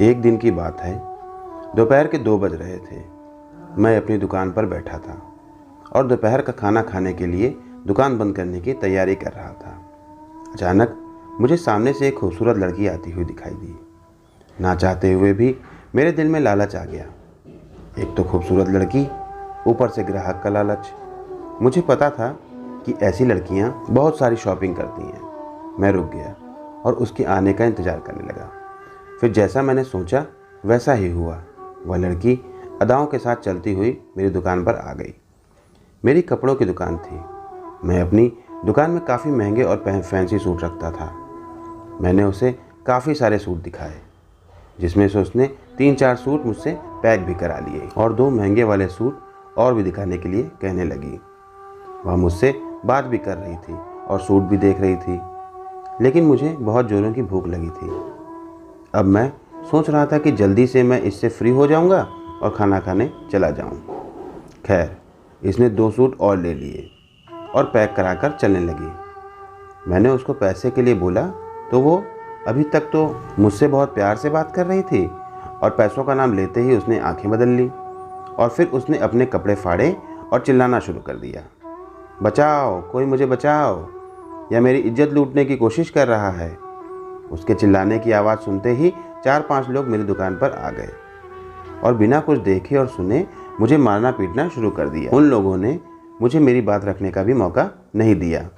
एक दिन की बात है, दोपहर के 2 बज रहे थे। मैं अपनी दुकान पर बैठा था और दोपहर का खाना खाने के लिए दुकान बंद करने की तैयारी कर रहा था। अचानक मुझे सामने से एक खूबसूरत लड़की आती हुई दिखाई दी। ना चाहते हुए भी मेरे दिल में लालच आ गया। एक तो खूबसूरत लड़की, ऊपर से ग्राहक का लालच। मुझे पता था कि ऐसी लड़कियां बहुत सारी शॉपिंग करती हैं। मैं रुक गया और उसके आने का इंतज़ार करने लगा। फिर जैसा मैंने सोचा वैसा ही हुआ। वह लड़की अदाओं के साथ चलती हुई मेरी दुकान पर आ गई। मेरी कपड़ों की दुकान थी। मैं अपनी दुकान में काफ़ी महंगे और फैंसी सूट रखता था। मैंने उसे काफ़ी सारे सूट दिखाए, जिसमें से उसने 3-4 सूट मुझसे पैक भी करा लिए और 2 महंगे वाले सूट और भी दिखाने के लिए कहने लगी। वह मुझसे बात भी कर रही थी और सूट भी देख रही थी, लेकिन मुझे बहुत ज़ोरों की भूख लगी थी। अब मैं सोच रहा था कि जल्दी से मैं इससे फ्री हो जाऊंगा और खाना खाने चला जाऊं। खैर, इसने 2 सूट और ले लिए और पैक कराकर चलने लगी। मैंने उसको पैसे के लिए बोला तो वो अभी तक तो मुझसे बहुत प्यार से बात कर रही थी और पैसों का नाम लेते ही उसने आंखें बदल ली और फिर उसने अपने कपड़े फाड़े और चिल्लाना शुरू कर दिया, बचाओ, कोई मुझे बचाओ, या मेरी इज्जत लूटने की कोशिश कर रहा है। उसके चिल्लाने की आवाज़ सुनते ही 4-5 लोग मेरी दुकान पर आ गए और बिना कुछ देखे और सुने मुझे मारना पीटना शुरू कर दिया। उन लोगों ने मुझे मेरी बात रखने का भी मौका नहीं दिया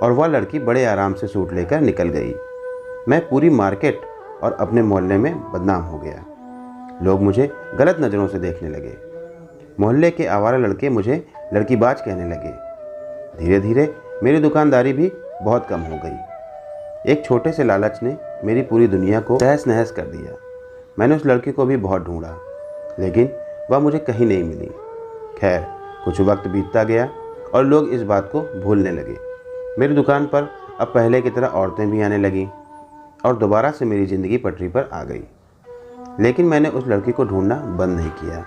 और वह लड़की बड़े आराम से सूट लेकर निकल गई। मैं पूरी मार्केट और अपने मोहल्ले में बदनाम हो गया। लोग मुझे गलत नज़रों से देखने लगे। मोहल्ले के आवारा लड़के मुझे लड़कीबाज कहने लगे। धीरे धीरे मेरी दुकानदारी भी बहुत कम हो गई। एक छोटे से लालच ने मेरी पूरी दुनिया को तहस नहस कर दिया। मैंने उस लड़की को भी बहुत ढूंढा, लेकिन वह मुझे कहीं नहीं मिली। खैर, कुछ वक्त बीतता गया और लोग इस बात को भूलने लगे। मेरी दुकान पर अब पहले की तरह औरतें भी आने लगीं और दोबारा से मेरी ज़िंदगी पटरी पर आ गई। लेकिन मैंने उस लड़की को ढूंढना बंद नहीं किया,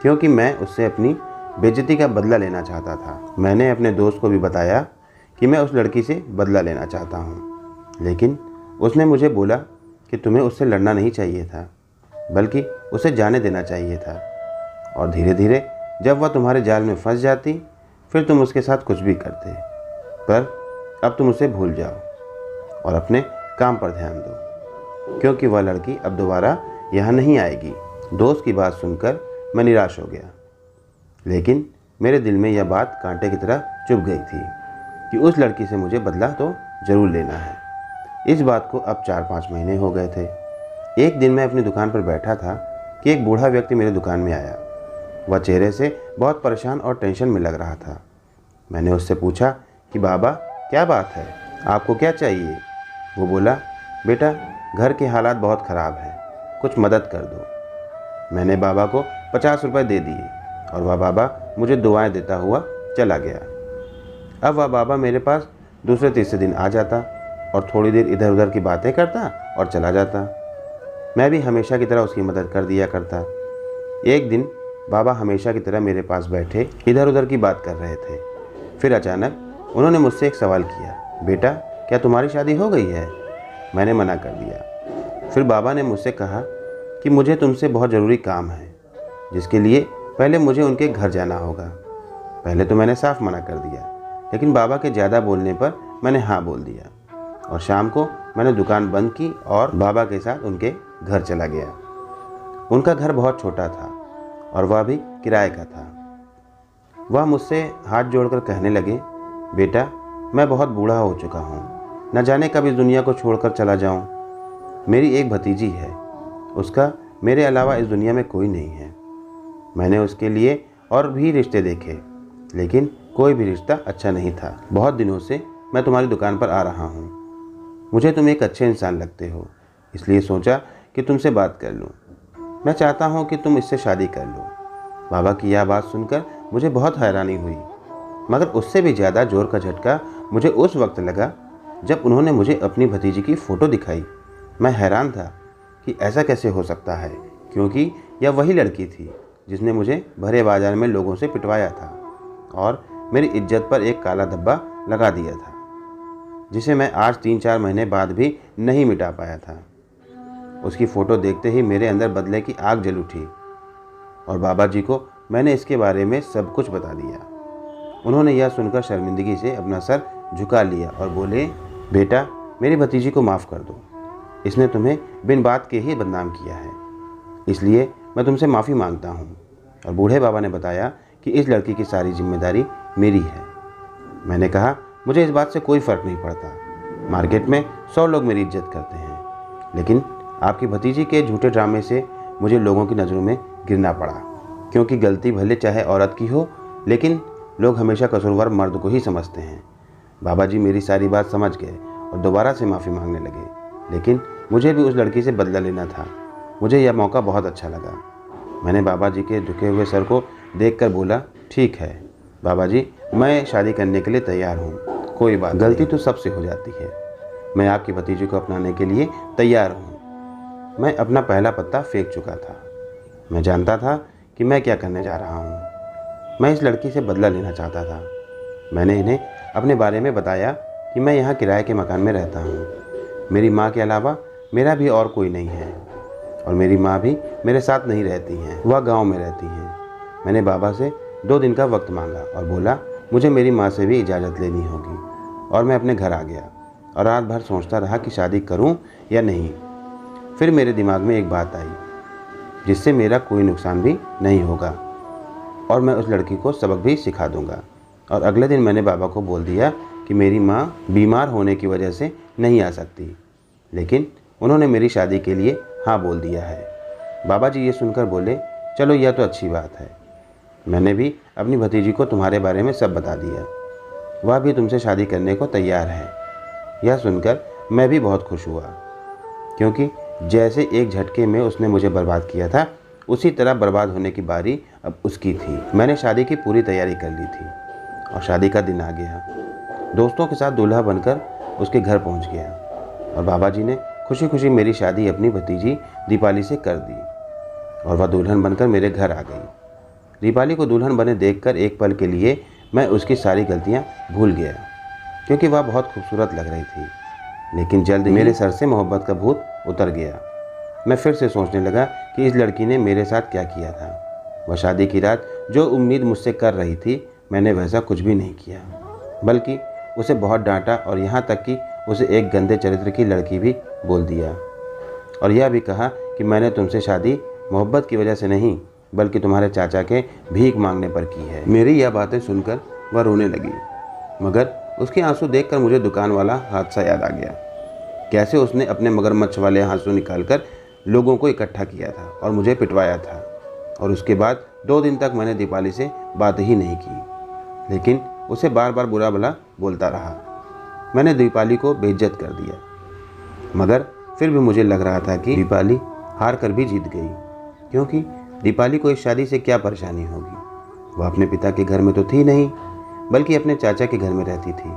क्योंकि मैं उससे अपनी बेइज्जती का बदला लेना चाहता था। मैंने अपने दोस्त को भी बताया कि मैं उस लड़की से बदला लेना चाहता हूँ, लेकिन उसने मुझे बोला कि तुम्हें उससे लड़ना नहीं चाहिए था, बल्कि उसे जाने देना चाहिए था। और धीरे धीरे जब वह तुम्हारे जाल में फंस जाती, फिर तुम उसके साथ कुछ भी करते। पर अब तुम उसे भूल जाओ और अपने काम पर ध्यान दो, क्योंकि वह लड़की अब दोबारा यहाँ नहीं आएगी। दोस्त की बात सुनकर मैं निराश हो गया, लेकिन मेरे दिल में यह बात कांटे की तरह चुभ गई थी कि उस लड़की से मुझे बदला तो ज़रूर लेना है। इस बात को अब 4-5 महीने हो गए थे। एक दिन मैं अपनी दुकान पर बैठा था कि एक बूढ़ा व्यक्ति मेरे दुकान में आया। वह चेहरे से बहुत परेशान और टेंशन में लग रहा था। मैंने उससे पूछा कि बाबा, क्या बात है, आपको क्या चाहिए? वो बोला, बेटा, घर के हालात बहुत ख़राब हैं, कुछ मदद कर दो। मैंने बाबा को 50 रुपये दे दिए और वह बाबा मुझे दुआएं देता हुआ चला गया। अब वह बाबा मेरे पास दूसरे तीसरे दिन आ जाता और थोड़ी देर इधर उधर की बातें करता और चला जाता। मैं भी हमेशा की तरह उसकी मदद कर दिया करता। एक दिन बाबा हमेशा की तरह मेरे पास बैठे इधर उधर की बात कर रहे थे। फिर अचानक उन्होंने मुझसे एक सवाल किया, बेटा, क्या तुम्हारी शादी हो गई है? मैंने मना कर दिया। फिर बाबा ने मुझसे कहा कि मुझे तुमसे बहुत ज़रूरी काम है, जिसके लिए पहले मुझे उनके घर जाना होगा। पहले तो मैंने साफ मना कर दिया, लेकिन बाबा के ज़्यादा बोलने पर मैंने हाँ बोल दिया और शाम को मैंने दुकान बंद की और बाबा के साथ उनके घर चला गया। उनका घर बहुत छोटा था और वह भी किराए का था। वह मुझसे हाथ जोड़कर कहने लगे, बेटा, मैं बहुत बूढ़ा हो चुका हूँ, न जाने कब इस दुनिया को छोड़कर चला जाऊँ। मेरी एक भतीजी है, उसका मेरे अलावा इस दुनिया में कोई नहीं है। मैंने उसके लिए और भी रिश्ते देखे, लेकिन कोई भी रिश्ता अच्छा नहीं था। बहुत दिनों से मैं तुम्हारी दुकान पर आ रहा हूँ। मुझे तुम एक अच्छे इंसान लगते हो, इसलिए सोचा कि तुमसे बात कर लूँ। मैं चाहता हूँ कि तुम इससे शादी कर लो। बाबा की यह बात सुनकर मुझे बहुत हैरानी हुई, मगर उससे भी ज़्यादा जोर का झटका मुझे उस वक्त लगा जब उन्होंने मुझे अपनी भतीजी की फ़ोटो दिखाई। मैं हैरान था कि ऐसा कैसे हो सकता है, क्योंकि यह वही लड़की थी जिसने मुझे भरे बाजार में लोगों से पिटवाया था और मेरी इज्जत पर एक काला धब्बा लगा दिया था, जिसे मैं आज 3-4 महीने बाद भी नहीं मिटा पाया था। उसकी फ़ोटो देखते ही मेरे अंदर बदले की आग जल उठी और बाबा जी को मैंने इसके बारे में सब कुछ बता दिया। उन्होंने यह सुनकर शर्मिंदगी से अपना सर झुका लिया और बोले, बेटा मेरी भतीजी को माफ़ कर दो, इसने तुम्हें बिन बात के ही बदनाम किया है, इसलिए मैं तुमसे माफ़ी मांगता हूँ। और बूढ़े बाबा ने बताया कि इस लड़की की सारी जिम्मेदारी मेरी है। मैंने कहा, मुझे इस बात से कोई फ़र्क नहीं पड़ता, मार्केट में 100 लोग मेरी इज्जत करते हैं, लेकिन आपकी भतीजी के झूठे ड्रामे से मुझे लोगों की नज़रों में गिरना पड़ा, क्योंकि गलती भले चाहे औरत की हो, लेकिन लोग हमेशा कसूरवार मर्द को ही समझते हैं। बाबा जी मेरी सारी बात समझ गए और दोबारा से माफ़ी मांगने लगे, लेकिन मुझे भी उस लड़की से बदला लेना था। मुझे यह मौका बहुत अच्छा लगा। मैंने बाबा जी के झुके हुए सर को देखकर बोला, ठीक है बाबा जी, मैं शादी करने के लिए तैयार हूँ, कोई बात, गलती तो सबसे हो जाती है। मैं आपकी भतीजी को अपनाने के लिए तैयार हूँ। मैं अपना पहला पत्ता फेंक चुका था। मैं जानता था कि मैं क्या करने जा रहा हूँ। मैं इस लड़की से बदला लेना चाहता था। मैंने इन्हें अपने बारे में बताया कि मैं यहाँ किराए के मकान में रहता हूँ। मेरी माँ के अलावा मेरा भी और कोई नहीं है और मेरी माँ भी मेरे साथ नहीं रहती हैं, वह गांव में रहती हैं। मैंने बाबा से 2 दिन का वक्त मांगा और बोला मुझे मेरी माँ से भी इजाज़त लेनी होगी, और मैं अपने घर आ गया और रात भर सोचता रहा कि शादी करूँ या नहीं। फिर मेरे दिमाग में एक बात आई जिससे मेरा कोई नुकसान भी नहीं होगा और मैं उस लड़की को सबक भी सिखा दूंगा। और अगले दिन मैंने बाबा को बोल दिया कि मेरी माँ बीमार होने की वजह से नहीं आ सकती, लेकिन उन्होंने मेरी शादी के लिए हाँ बोल दिया है। बाबा जी ये सुनकर बोले, चलो यह तो अच्छी बात है, मैंने भी अपनी भतीजी को तुम्हारे बारे में सब बता दिया, वह भी तुमसे शादी करने को तैयार है। यह सुनकर मैं भी बहुत खुश हुआ, क्योंकि जैसे एक झटके में उसने मुझे बर्बाद किया था, उसी तरह बर्बाद होने की बारी अब उसकी थी। मैंने शादी की पूरी तैयारी कर ली थी और शादी का दिन आ गया। दोस्तों के साथ दूल्हा बनकर उसके घर पहुंच गया और बाबा जी ने खुशी खुशी मेरी शादी अपनी भतीजी दीपाली से कर दी और वह दुल्हन बनकर मेरे घर आ गई। दीपाली को दुल्हन बने देखकर एक पल के लिए मैं उसकी सारी गलतियां भूल गया, क्योंकि वह बहुत खूबसूरत लग रही थी। लेकिन जल्द मेरे सर से मोहब्बत का भूत उतर गया। मैं फिर से सोचने लगा कि इस लड़की ने मेरे साथ क्या किया था। वह शादी की रात जो उम्मीद मुझसे कर रही थी, मैंने वैसा कुछ भी नहीं किया, बल्कि उसे बहुत डांटा और यहाँ तक कि उसे एक गंदे चरित्र की लड़की भी बोल दिया और यह भी कहा कि मैंने तुमसे शादी मोहब्बत की वजह से नहीं, बल्कि तुम्हारे चाचा के भीख मांगने पर की है। मेरी यह बातें सुनकर वह रोने लगी, मगर उसके आंसू देखकर मुझे दुकान वाला हादसा याद आ गया। कैसे उसने अपने मगरमच्छ वाले आंसू निकालकर लोगों को इकट्ठा किया था और मुझे पिटवाया था। और उसके बाद 2 दिन तक मैंने दीपाली से बात ही नहीं की, लेकिन उसे बार बार बुरा भला बोलता रहा। मैंने दीपाली को बेइज्जत कर दिया, मगर फिर भी मुझे लग रहा था कि दीपाली हार कर भी जीत गई, क्योंकि दीपाली को इस शादी से क्या परेशानी होगी। वह अपने पिता के घर में तो थी नहीं, बल्कि अपने चाचा के घर में रहती थी।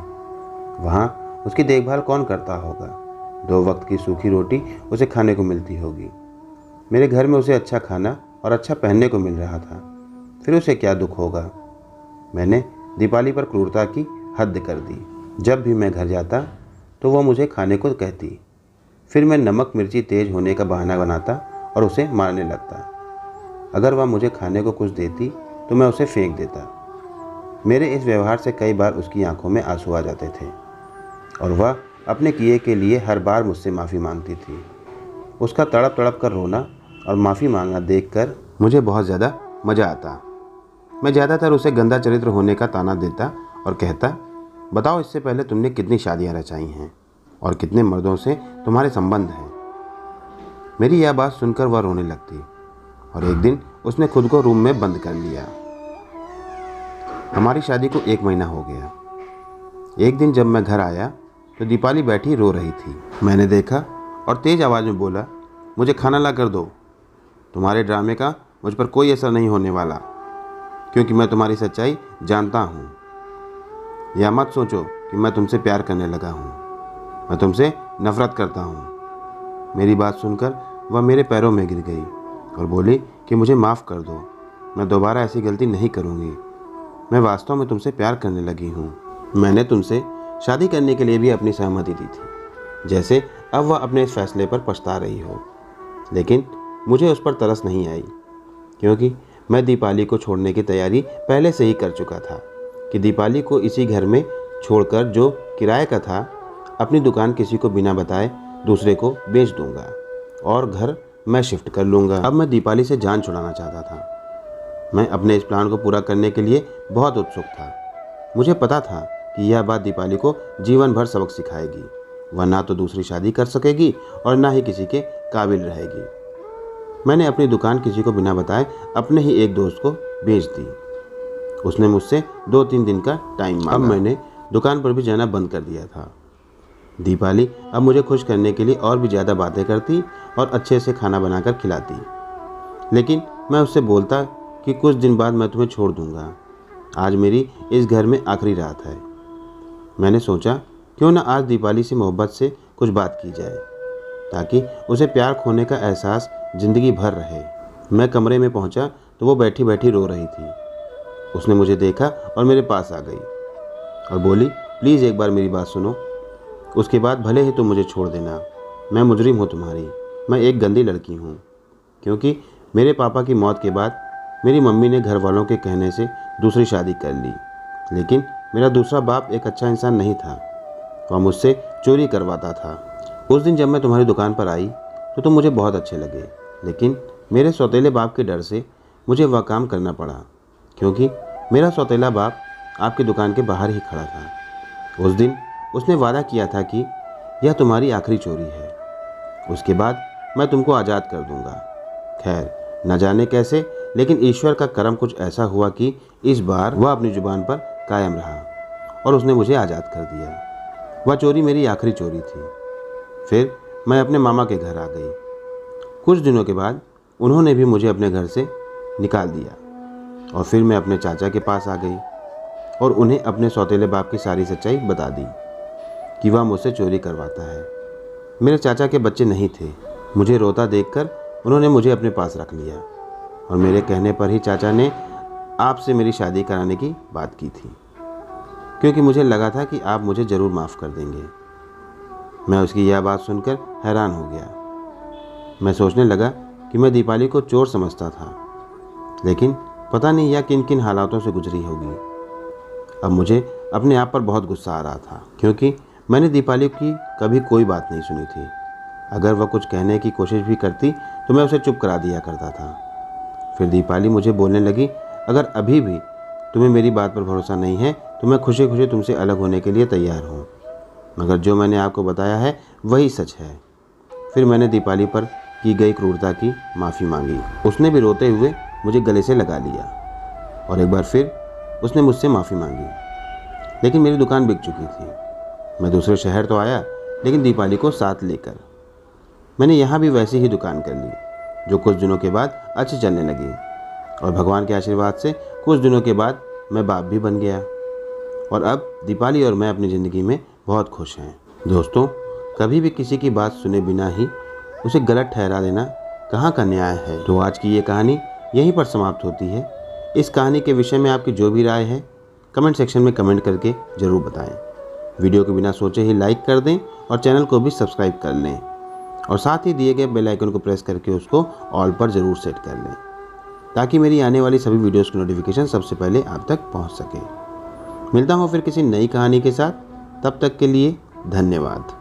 वहाँ उसकी देखभाल कौन करता होगा। 2 वक्त की सूखी रोटी उसे खाने को मिलती होगी। मेरे घर में उसे अच्छा खाना और अच्छा पहनने को मिल रहा था, फिर उसे क्या दुख होगा। मैंने दीपाली पर क्रूरता की हद कर दी। जब भी मैं घर जाता तो वह मुझे खाने को कहती, फिर मैं नमक मिर्ची तेज होने का बहाना बनाता और उसे मारने लगता। अगर वह मुझे खाने को कुछ देती तो मैं उसे फेंक देता। मेरे इस व्यवहार से कई बार उसकी आंखों में आंसू आ जाते थे और वह अपने किए के लिए हर बार मुझसे माफ़ी मांगती थी। उसका तड़प तड़प कर रोना और माफ़ी मांगना देखकर मुझे बहुत ज़्यादा मज़ा आता। मैं ज़्यादातर उसे गंदा चरित्र होने का ताना देता और कहता, बताओ इससे पहले तुमने कितनी शादियाँ रचाई हैं और कितने मर्दों से तुम्हारे संबंध हैं। मेरी यह बात सुनकर वह रोने लगती और एक दिन उसने खुद को रूम में बंद कर लिया। हमारी शादी को 1 महीना हो गया। एक दिन जब मैं घर आया तो दीपाली बैठी रो रही थी। मैंने देखा और तेज़ आवाज़ में बोला, मुझे खाना ला कर दो। तुम्हारे ड्रामे का मुझ पर कोई असर नहीं होने वाला, क्योंकि मैं तुम्हारी सच्चाई जानता हूँ। या मत सोचो कि मैं तुमसे प्यार करने लगा हूँ, मैं तुमसे नफ़रत करता हूँ। मेरी बात सुनकर वह मेरे पैरों में गिर गई और बोली कि मुझे माफ़ कर दो, मैं दोबारा ऐसी गलती नहीं करूँगी। मैं वास्तव में तुमसे प्यार करने लगी हूँ। मैंने तुमसे शादी करने के लिए भी अपनी सहमति दी थी, जैसे अब वह अपने इस फैसले पर पछता रही हो। लेकिन मुझे उस पर तरस नहीं आई, क्योंकि मैं दीपाली को छोड़ने की तैयारी पहले से ही कर चुका था कि दीपाली को इसी घर में छोड़कर, जो किराए का था, अपनी दुकान किसी को बिना बताए दूसरे को बेच दूंगा और घर मैं शिफ्ट कर लूँगा। अब मैं दीपाली से जान छुड़ाना चाहता था। मैं अपने इस प्लान को पूरा करने के लिए बहुत उत्सुक था। मुझे पता था कि यह बात दीपाली को जीवन भर सबक सिखाएगी। वह ना तो दूसरी शादी कर सकेगी और ना ही किसी के काबिल रहेगी। मैंने अपनी दुकान किसी को बिना बताए अपने ही एक दोस्त को बेच दी। उसने मुझसे 2-3 दिन का टाइम मांगा। अब मैंने दुकान पर भी जाना बंद कर दिया था। दीपाली अब मुझे खुश करने के लिए और भी ज़्यादा बातें करती और अच्छे से खाना बनाकर खिलाती, लेकिन मैं उससे बोलता कि कुछ दिन बाद मैं तुम्हें छोड़ दूंगा। आज मेरी इस घर में आखिरी रात है। मैंने सोचा क्यों ना आज दीपाली से मोहब्बत से कुछ बात की जाए, ताकि उसे प्यार खोने का एहसास ज़िंदगी भर रहे। मैं कमरे में पहुंचा तो वो बैठी बैठी रो रही थी। उसने मुझे देखा और मेरे पास आ गई और बोली, प्लीज़ एक बार मेरी बात सुनो। उसके बाद भले ही तुम मुझे छोड़ देना, मैं मुजरिम हूँ तुम्हारी, मैं एक गंदी लड़की हूँ, क्योंकि मेरे पापा की मौत के बाद मेरी मम्मी ने घर वालों के कहने से दूसरी शादी कर ली। लेकिन मेरा दूसरा बाप एक अच्छा इंसान नहीं था, वह मुझसे चोरी करवाता था। उस दिन जब मैं तुम्हारी दुकान पर आई तो तुम मुझे बहुत अच्छे लगे, लेकिन मेरे सौतेले बाप के डर से मुझे वह काम करना पड़ा, क्योंकि मेरा सौतेला बाप आपकी दुकान के बाहर ही खड़ा था। उस दिन उसने वादा किया था कि यह तुम्हारी आखिरी चोरी है, उसके बाद मैं तुमको आज़ाद कर दूंगा। खैर, न जाने कैसे, लेकिन ईश्वर का करम कुछ ऐसा हुआ कि इस बार वह अपनी जुबान पर कायम रहा और उसने मुझे आज़ाद कर दिया। वह चोरी मेरी आखिरी चोरी थी। फिर मैं अपने मामा के घर आ गई। कुछ दिनों के बाद उन्होंने भी मुझे अपने घर से निकाल दिया और फिर मैं अपने चाचा के पास आ गई और उन्हें अपने सौतेले बाप की सारी सच्चाई बता दी कि वह मुझसे चोरी करवाता है। मेरे चाचा के बच्चे नहीं थे। मुझे रोता देखकर उन्होंने मुझे अपने पास रख लिया और मेरे कहने पर ही चाचा ने आपसे मेरी शादी कराने की बात की थी, क्योंकि मुझे लगा था कि आप मुझे ज़रूर माफ़ कर देंगे। मैं उसकी यह बात सुनकर हैरान हो गया। मैं सोचने लगा कि मैं दीपाली को चोर समझता था, लेकिन पता नहीं यह किन किन हालातों से गुजरी होगी। अब मुझे अपने आप पर बहुत गुस्सा आ रहा था, क्योंकि मैंने दीपाली की कभी कोई बात नहीं सुनी थी। अगर वह कुछ कहने की कोशिश भी करती तो मैं उसे चुप करा दिया करता था। फिर दीपाली मुझे बोलने लगी, अगर अभी भी तुम्हें मेरी बात पर भरोसा नहीं है तो मैं खुशी खुशी तुमसे अलग होने के लिए तैयार हूँ, मगर जो मैंने आपको बताया है वही सच है। फिर मैंने दीपाली पर की गई क्रूरता की माफ़ी मांगी। उसने भी रोते हुए मुझे गले से लगा लिया और एक बार फिर उसने मुझसे माफ़ी मांगी। लेकिन मेरी दुकान बिक चुकी थी। मैं दूसरे शहर तो आया, लेकिन दीपाली को साथ लेकर मैंने यहाँ भी वैसी ही दुकान कर ली, जो कुछ दिनों के बाद अच्छी चलने लगी। और भगवान के आशीर्वाद से कुछ दिनों के बाद मैं बाप भी बन गया और अब दीपाली और मैं अपनी ज़िंदगी में बहुत खुश हैं। दोस्तों, कभी भी किसी की बात सुने बिना ही उसे गलत ठहरा देना कहाँ का न्याय है। तो आज की ये कहानी यहीं पर समाप्त होती है। इस कहानी के विषय में आपकी जो भी राय है कमेंट सेक्शन में कमेंट करके ज़रूर बताएं। वीडियो को बिना सोचे ही लाइक कर दें और चैनल को भी सब्सक्राइब कर लें और साथ ही दिए गए बेल आइकन को प्रेस करके उसको ऑल पर ज़रूर सेट कर लें, ताकि मेरी आने वाली सभी वीडियोस की नोटिफिकेशन सबसे पहले आप तक पहुंच सके। मिलता हूं फिर किसी नई कहानी के साथ, तब तक के लिए धन्यवाद।